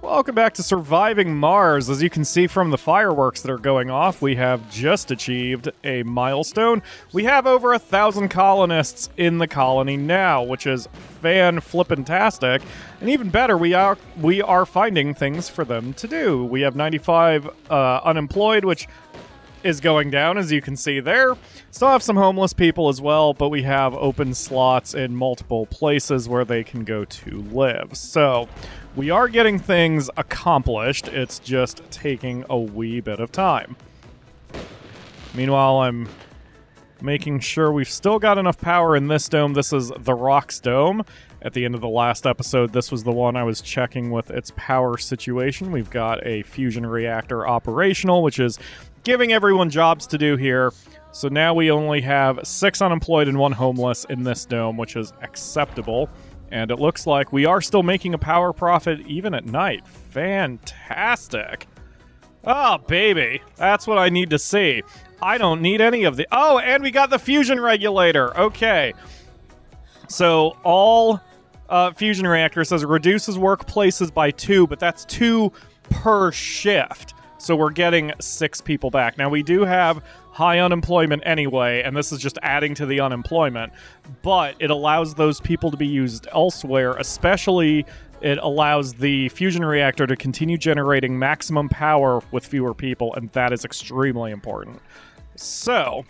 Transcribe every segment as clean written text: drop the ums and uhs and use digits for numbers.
Welcome back to Surviving Mars. As you can see from the fireworks that are going off, we have just achieved a milestone. We have over 1,000 colonists in the colony now, which is fan-flippin-tastic. And even better, we are finding things for them to do. We have 95 unemployed, which is going down, as you can see there. Still have some homeless people as well, but we have open slots in multiple places where they can go to live. So we are getting things accomplished. It's just taking a wee bit of time. Meanwhile, I'm making sure we've still got enough power in this dome. This is the Rock's dome. At the end of the last episode, this was the one I was checking with its power situation. We've got a fusion reactor operational, which is giving everyone jobs to do here. So now we only have 6 unemployed and 1 homeless in this dome, which is acceptable. And it looks like we are still making a power profit even at night. Fantastic. Oh, baby. That's what I need to see. I don't need any of the... Oh, and we got the fusion regulator. Okay. So all fusion reactor says reduces workplaces by 2, but that's 2 per shift. So we're getting 6 people back. Now, we do have high unemployment anyway, and this is just adding to the unemployment, but it allows those people to be used elsewhere, especially it allows the fusion reactor to continue generating maximum power with fewer people, and that is extremely important. So,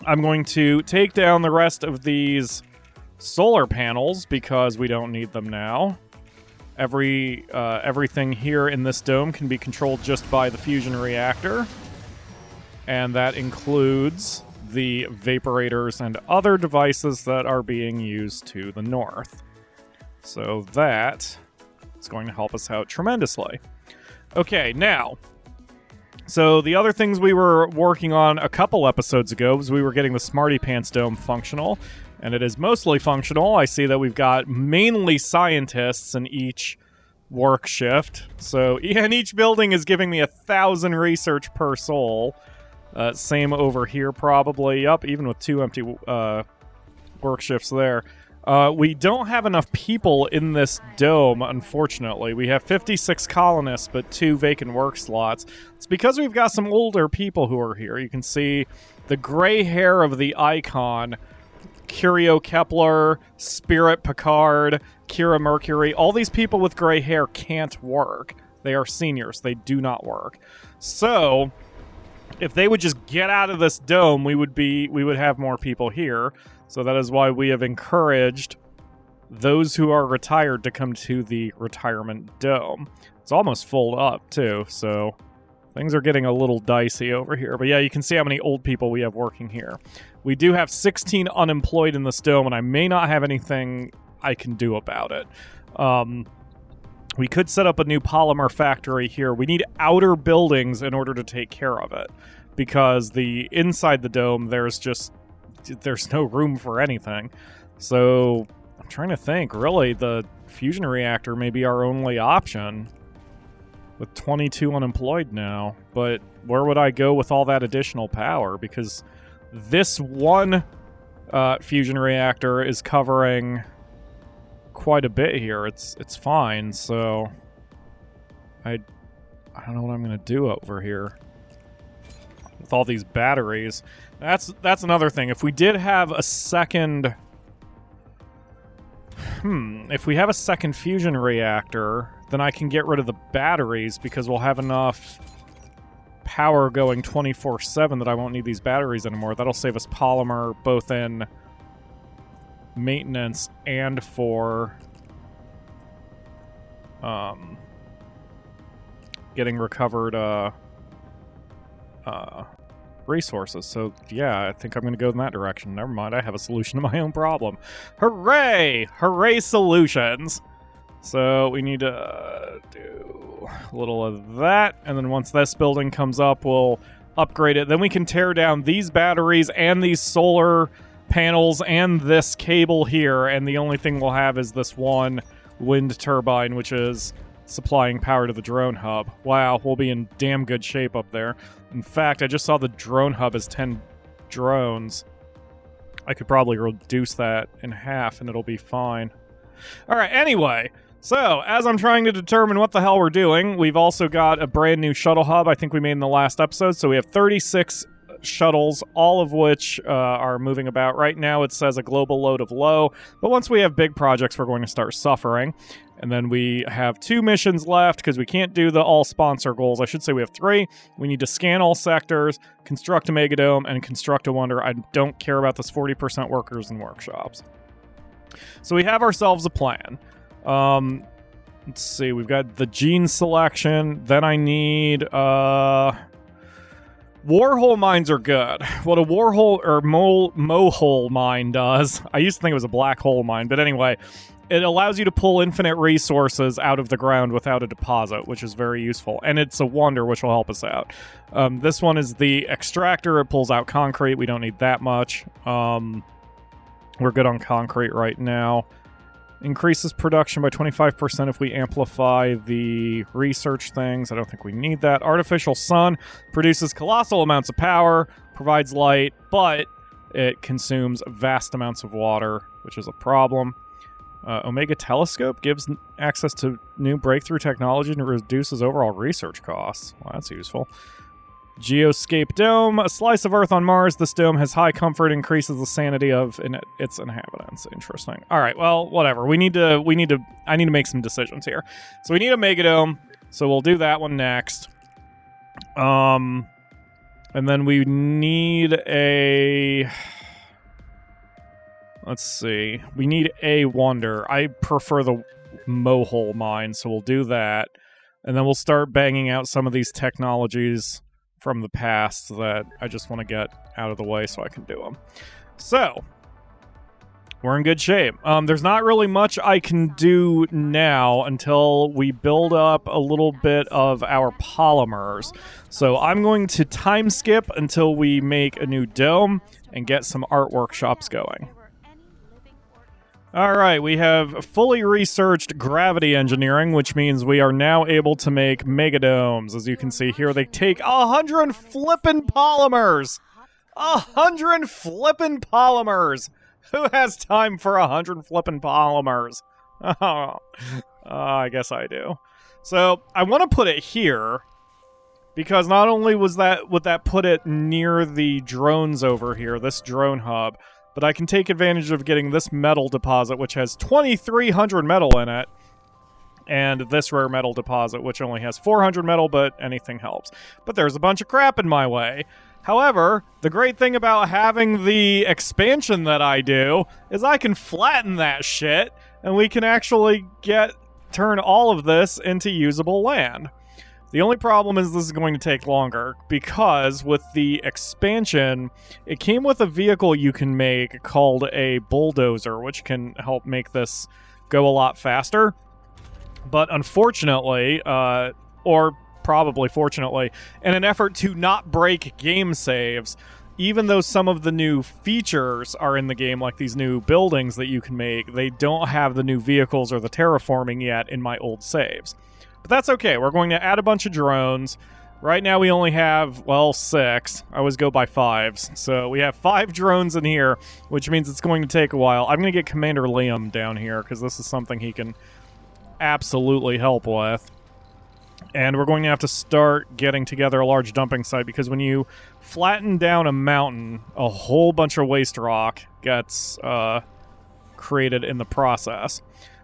I'm going to take down the rest of these solar panels because we don't need them now. Everything here in this dome can be controlled just by the fusion reactor. And that includes the vaporators and other devices that are being used to the north. So that is going to help us out tremendously. Okay, now, so the other things we were working on a couple episodes ago was we were getting the Smarty Pants Dome functional. And it is mostly functional. I see that we've got mainly scientists in each work shift. So, and each building is giving me 1,000 research per soul. Same over here, probably. Up, even with 2 empty work shifts there. We don't have enough people in this dome, unfortunately. We have 56 colonists, but 2 vacant work slots. It's because we've got some older people who are here. You can see the gray hair of the icon. Curio Kepler, Spirit Picard, Kira Mercury, all these people with gray hair can't work. They are seniors. They do not work. So, if they would just get out of this dome, we would have more people here. So that is why we have encouraged those who are retired to come to the retirement dome. It's almost full up, too, so things are getting a little dicey over here. But yeah, you can see how many old people we have working here. We do have 16 unemployed in this dome, and I may not have anything I can do about it. We could set up a new polymer factory here. We need outer buildings in order to take care of it, because the inside the dome, there's no room for anything. So I'm trying to think, really, the fusion reactor may be our only option with 22 unemployed now. But where would I go with all that additional power? Because this one fusion reactor is covering quite a bit here. It's fine, so I don't know what I'm going to do over here with all these batteries. That's another thing. If we did have a second... if we have a second fusion reactor, then I can get rid of the batteries because we'll have enough power going 24/7 that I won't need these batteries anymore. That'll save us polymer both in maintenance and for getting recovered resources. So yeah, I think I'm going to go in that direction. Never mind, I have a solution to my own problem. Hooray! Hooray solutions! So we need to do a little of that, and then once this building comes up, we'll upgrade it. Then we can tear down these batteries and these solar panels and this cable here, and the only thing we'll have is this one wind turbine, which is supplying power to the drone hub. Wow, we'll be in damn good shape up there. In fact, I just saw the drone hub as 10 drones. I could probably reduce that in half and it'll be fine. Alright, anyway, So, as I'm trying to determine what the hell we're doing, we've also got a brand new shuttle hub I think we made in the last episode. So we have 36 shuttles, all of which are moving about. Right now it says a global load of low, but once we have big projects, we're going to start suffering. And then we have 2 missions left because we can't do the all sponsor goals. I should say we have 3. We need to scan all sectors, construct a megadome, and construct a wonder. I don't care about this 40% workers and workshops. So we have ourselves a plan. Let's see, we've got the gene selection. Then I need, warhole mines are good. What a warhole or mohole mine does, I used to think it was a black hole mine, but anyway, it allows you to pull infinite resources out of the ground without a deposit, which is very useful. And it's a wonder, which will help us out. This one is the extractor. It pulls out concrete. We don't need that much. We're good on concrete right now. Increases production by 25% if we amplify the research things. I don't think we need that. Artificial sun produces colossal amounts of power, provides light, but it consumes vast amounts of water, which is a problem. Omega Telescope gives access to new breakthrough technology and reduces overall research costs. Well, that's useful. Geoscape Dome, a slice of Earth on Mars. This dome has high comfort, increases the sanity of its inhabitants. Interesting. All right, well, whatever. I need to make some decisions here. So we need a megadome, so we'll do that one next. And then we need a... Let's see. We need a wonder. I prefer the mohole mine, so we'll do that. And then we'll start banging out some of these technologies from the past that I just want to get out of the way so I can do them. So, we're in good shape. There's not really much I can do now until we build up a little bit of our polymers. So I'm going to time skip until we make a new dome and get some art workshops going. Alright, we have fully researched gravity engineering, which means we are now able to make megadomes. As you can see here, they take 100 flippin' polymers! 100 flippin' polymers! Who has time for 100 flippin' polymers? I guess I do. So, I want to put it here, because not only would that put it near the drones over here, this drone hub, but I can take advantage of getting this metal deposit, which has 2,300 metal in it, and this rare metal deposit, which only has 400 metal, but anything helps. But there's a bunch of crap in my way. However, the great thing about having the expansion that I do is I can flatten that shit, and we can actually turn all of this into usable land. The only problem is this is going to take longer, because with the expansion, it came with a vehicle you can make called a bulldozer, which can help make this go a lot faster. But unfortunately, or probably fortunately, in an effort to not break game saves, even though some of the new features are in the game, like these new buildings that you can make, they don't have the new vehicles or the terraforming yet in my old saves. But that's okay. We're going to add a bunch of drones. Right now we only have, well, 6. I always go by 5s. So we have 5 drones in here, which means it's going to take a while. I'm going to get Commander Liam down here, because this is something he can absolutely help with. And we're going to have to start getting together a large dumping site, because when you flatten down a mountain, a whole bunch of waste rock gets created in the process.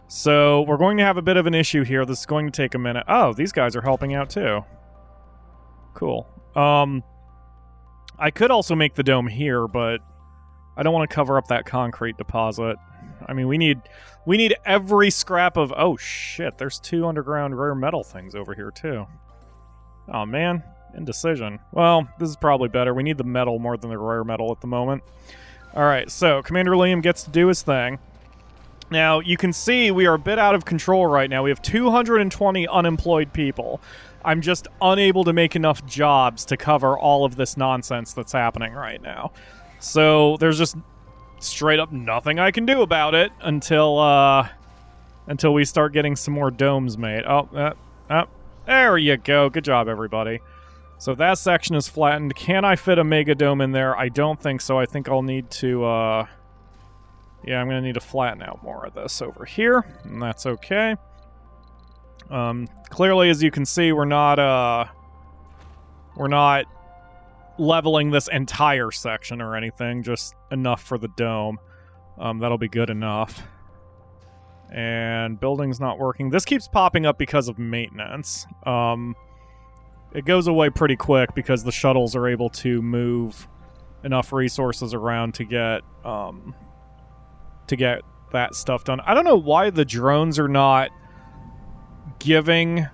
So we're going to have a bit of an issue here. This is going to take a minute. Oh, these guys are helping out too. Cool. I could also make the dome here, but I don't want to cover up that concrete deposit. I mean, we need every scrap of... Oh, shit. There's 2 underground rare metal things over here, too. Oh, man. Indecision. Well, this is probably better. We need the metal more than the rare metal at the moment. All right, so Commander Liam gets to do his thing. Now, you can see we are a bit out of control right now. We have 220 unemployed people. I'm just unable to make enough jobs to cover all of this nonsense that's happening right now. So there's just straight up nothing I can do about it until we start getting some more domes made. There you go. Good job, everybody. So that section is flattened. Can I fit a mega dome in there? I don't think so. I think I'll need to... Yeah, I'm going to need to flatten out more of this over here, and that's okay. Clearly, as you can see, we're not leveling this entire section or anything, just enough for the dome. That'll be good enough. And building's not working. This keeps popping up because of maintenance. It goes away pretty quick because the shuttles are able to move enough resources around to get that stuff done. I don't know why the drones are not giving...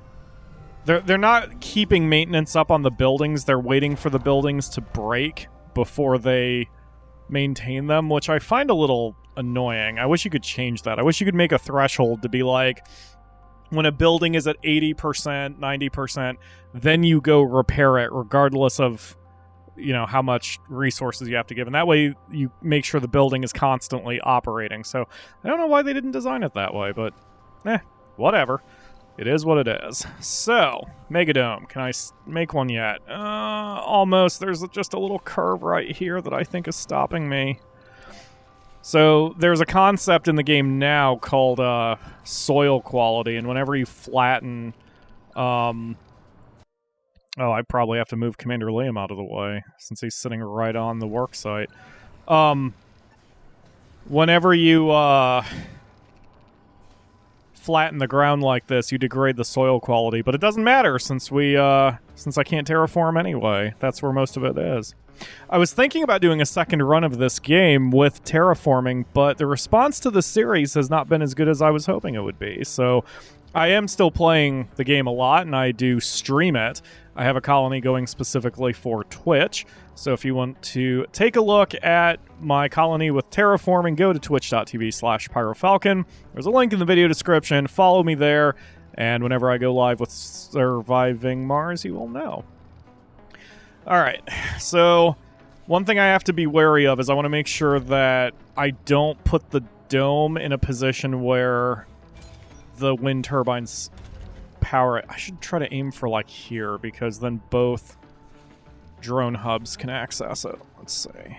They're not keeping maintenance up on the buildings. They're waiting for the buildings to break before they maintain them, which I find a little annoying. I wish you could change that. I wish you could make a threshold to be like, when a building is at 80%, 90%, then you go repair it regardless of, you know, how much resources you have to give. And that way you make sure the building is constantly operating. So I don't know why they didn't design it that way, but whatever. It is what it is. So, Megadome. Can I make one yet? Almost. There's just a little curve right here that I think is stopping me. So, there's a concept in the game now called soil quality, and whenever you flatten... I probably have to move Commander Liam out of the way, since he's sitting right on the work site. Whenever you... flatten the ground like this, you degrade the soil quality, but it doesn't matter since I can't terraform anyway. That's where most of it is. I was thinking about doing a second run of this game with terraforming, but the response to the series has not been as good as I was hoping it would be. So I am still playing the game a lot, and I do stream it. I have a colony going specifically for Twitch, so if you want to take a look at my colony with terraforming, go to twitch.tv/PyroFalkon. There's a link in the video description. Follow me there, and whenever I go live with Surviving Mars, you will know. Alright, so one thing I have to be wary of is I want to make sure that I don't put the dome in a position where the wind turbines power it. I should try to aim for like here, because then both drone hubs can access it. Let's see.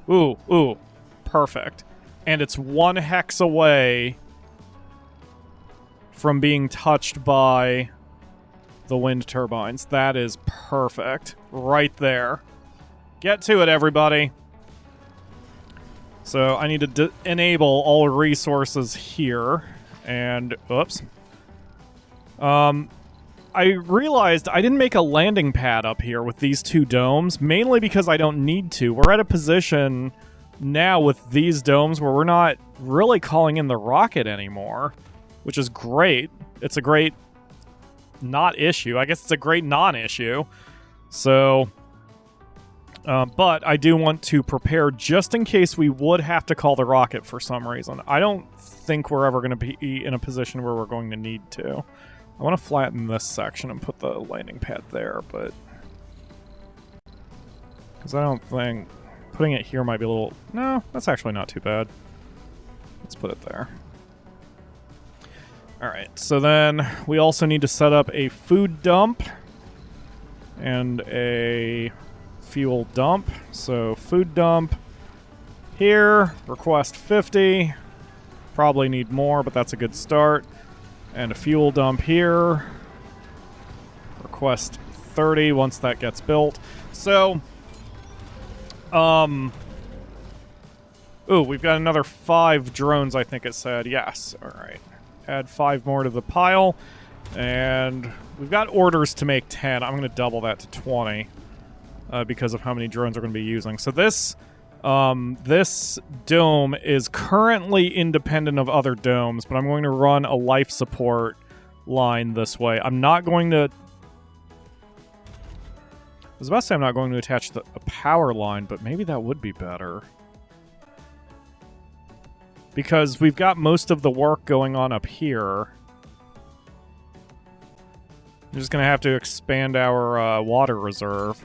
Ooh, perfect. And it's 1 hex away from being touched by the wind turbines. That is perfect. Right there. Get to it, everybody. So I need to enable all resources here. And, oops. I realized I didn't make a landing pad up here with these two domes, mainly because I don't need to. We're at a position now with these domes where we're not really calling in the rocket anymore, which is great. It's a great not issue. I guess it's a great non-issue. So, but I do want to prepare just in case we would have to call the rocket for some reason. I don't think we're ever going to be in a position where we're going to need to. I want to flatten this section and put the landing pad there, but... because I don't think... putting it here might be a little... no, that's actually not too bad. Let's put it there. Alright, so then we also need to set up a food dump and a fuel dump. So food dump here, request 50. Probably need more, but that's a good start. And a fuel dump here. Request 30 once that gets built. So, ooh, we've got another 5 drones, I think it said. Yes, alright. Add 5 more to the pile. And we've got orders to make 10. I'm going to double that to 20 because of how many drones we're going to be using. So this dome is currently independent of other domes, but I'm going to run a life support line this way. I'm not going to... I was about to say I'm not going to attach a power line, but maybe that would be better. Because we've got most of the work going on up here. I'm just going to have to expand our water reserve.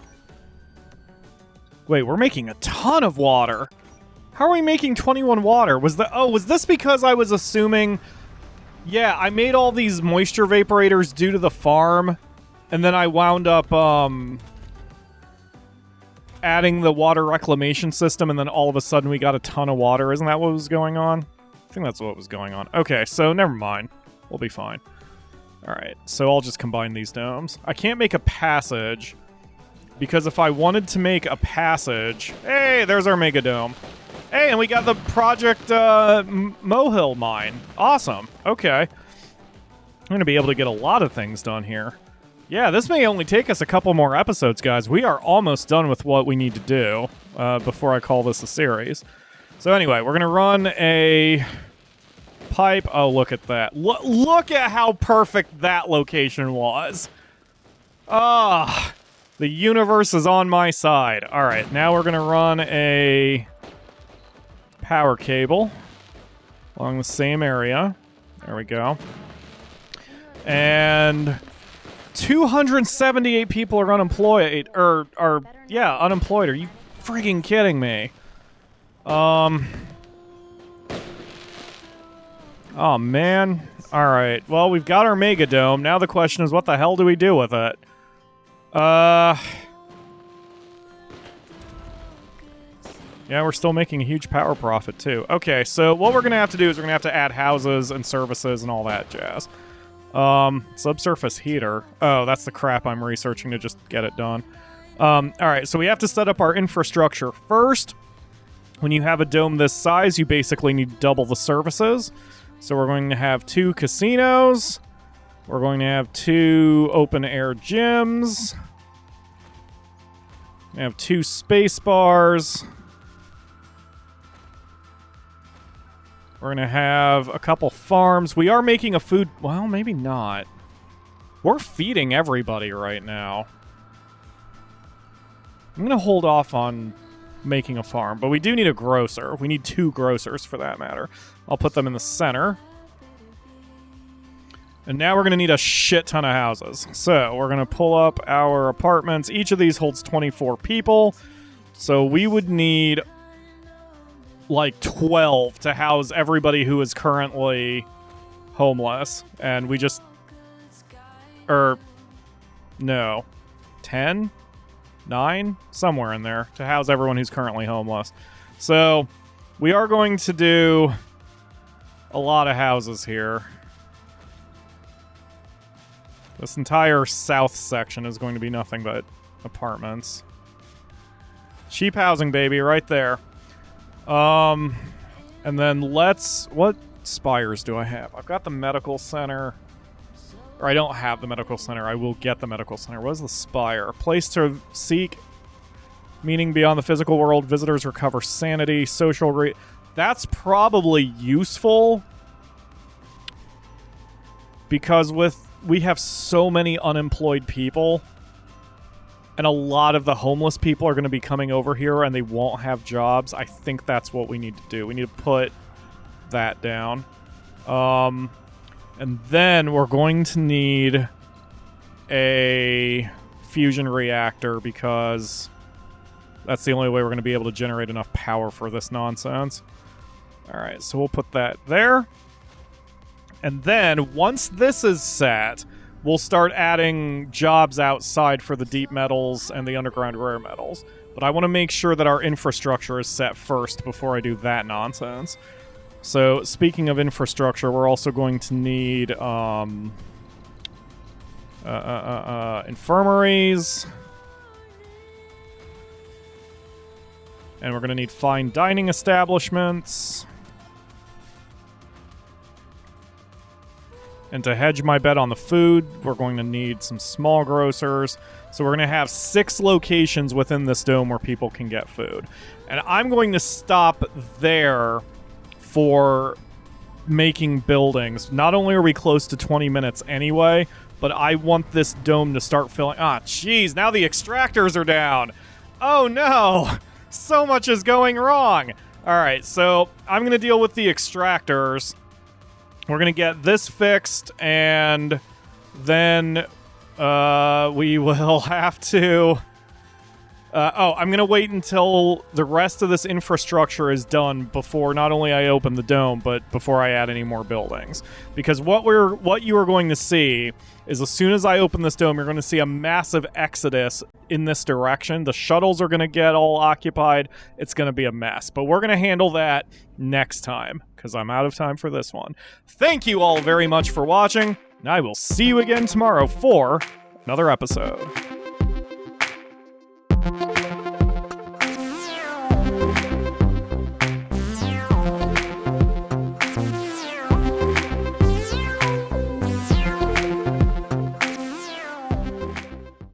Wait, we're making a ton of water. How are we making 21 water? Was this because I was assuming... yeah, I made all these moisture vaporators due to the farm, and then I wound up adding the water reclamation system, and then all of a sudden we got a ton of water. Isn't that what was going on? I think that's what was going on. Okay, so never mind. We'll be fine. Alright, so I'll just combine these domes. I can't make a passage, because if I wanted to make a passage... Hey, there's our Mega Dome. Hey, and we got the Project Mohill mine. Awesome. Okay. I'm going to be able to get a lot of things done here. Yeah, this may only take us a couple more episodes, guys. We are almost done with what we need to do before I call this a series. So anyway, we're going to run a pipe. Oh, look at that. Look at how perfect that location was. Ah, the universe is on my side. All right, now we're going to run a power cable along the same area. There we go. And 278 people are unemployed, or yeah, unemployed. Are you freaking kidding me? Oh, man. All right. Well, we've got our Mega Dome. Now the question is, what the hell do we do with it? Yeah, we're still making a huge power profit, too. Okay, so what we're going to have to do is we're going to have to add houses and services and all that jazz. Subsurface heater. Oh, that's the crap I'm researching to just get it done. Alright, so we have to set up our infrastructure first. When you have a dome this size, you basically need double the services. So we're going to have 2 casinos. We're going to have 2 open-air gyms. We have 2 space bars. We're going to have a couple farms. We are making a food... Well, maybe not. We're feeding everybody right now. I'm going to hold off on making a farm, but we do need a grocer. We need 2 grocers, for that matter. I'll put them in the center. And now we're going to need a shit ton of houses. So we're going to pull up our apartments. Each of these holds 24 people. So we would need... like 12 to house everybody who is currently homeless, and we just no 10 9 somewhere in there to house everyone who's currently homeless. So we are going to do a lot of houses here. This entire south section is going to be nothing but apartments. Cheap housing, baby, right there. And then what spires do I have? I've got the medical center. Or I don't have the medical center. I will get the medical center. What is the spire? Place to seek meaning beyond the physical world. Visitors recover sanity, social That's probably useful. Because we have so many unemployed people. And a lot of the homeless people are going to be coming over here and they won't have jobs. I think that's what we need to do. We need to put that down. And then we're going to need a fusion reactor because that's the only way we're going to be able to generate enough power for this nonsense. Alright, so we'll put that there. And then, once this is set... we'll start adding jobs outside for the deep metals and the underground rare metals. But I want to make sure that our infrastructure is set first before I do that nonsense. So, speaking of infrastructure, we're also going to need infirmaries. And we're going to need fine dining establishments. And to hedge my bet on the food, we're going to need some small grocers. So we're going to have 6 locations within this dome where people can get food. And I'm going to stop there for making buildings. Not only are we close to 20 minutes anyway, but I want this dome to start filling... Ah, jeez, now the extractors are down. Oh, no. So much is going wrong. All right, so I'm going to deal with the extractors. We're going to get this fixed, and then we will have to... I'm going to wait until the rest of this infrastructure is done before not only I open the dome, but before I add any more buildings. Because what you are going to see is as soon as I open this dome, you're going to see a massive exodus in this direction. The shuttles are going to get all occupied. It's going to be a mess. But we're going to handle that next time, because I'm out of time for this one. Thank you all very much for watching. And I will see you again tomorrow for another episode.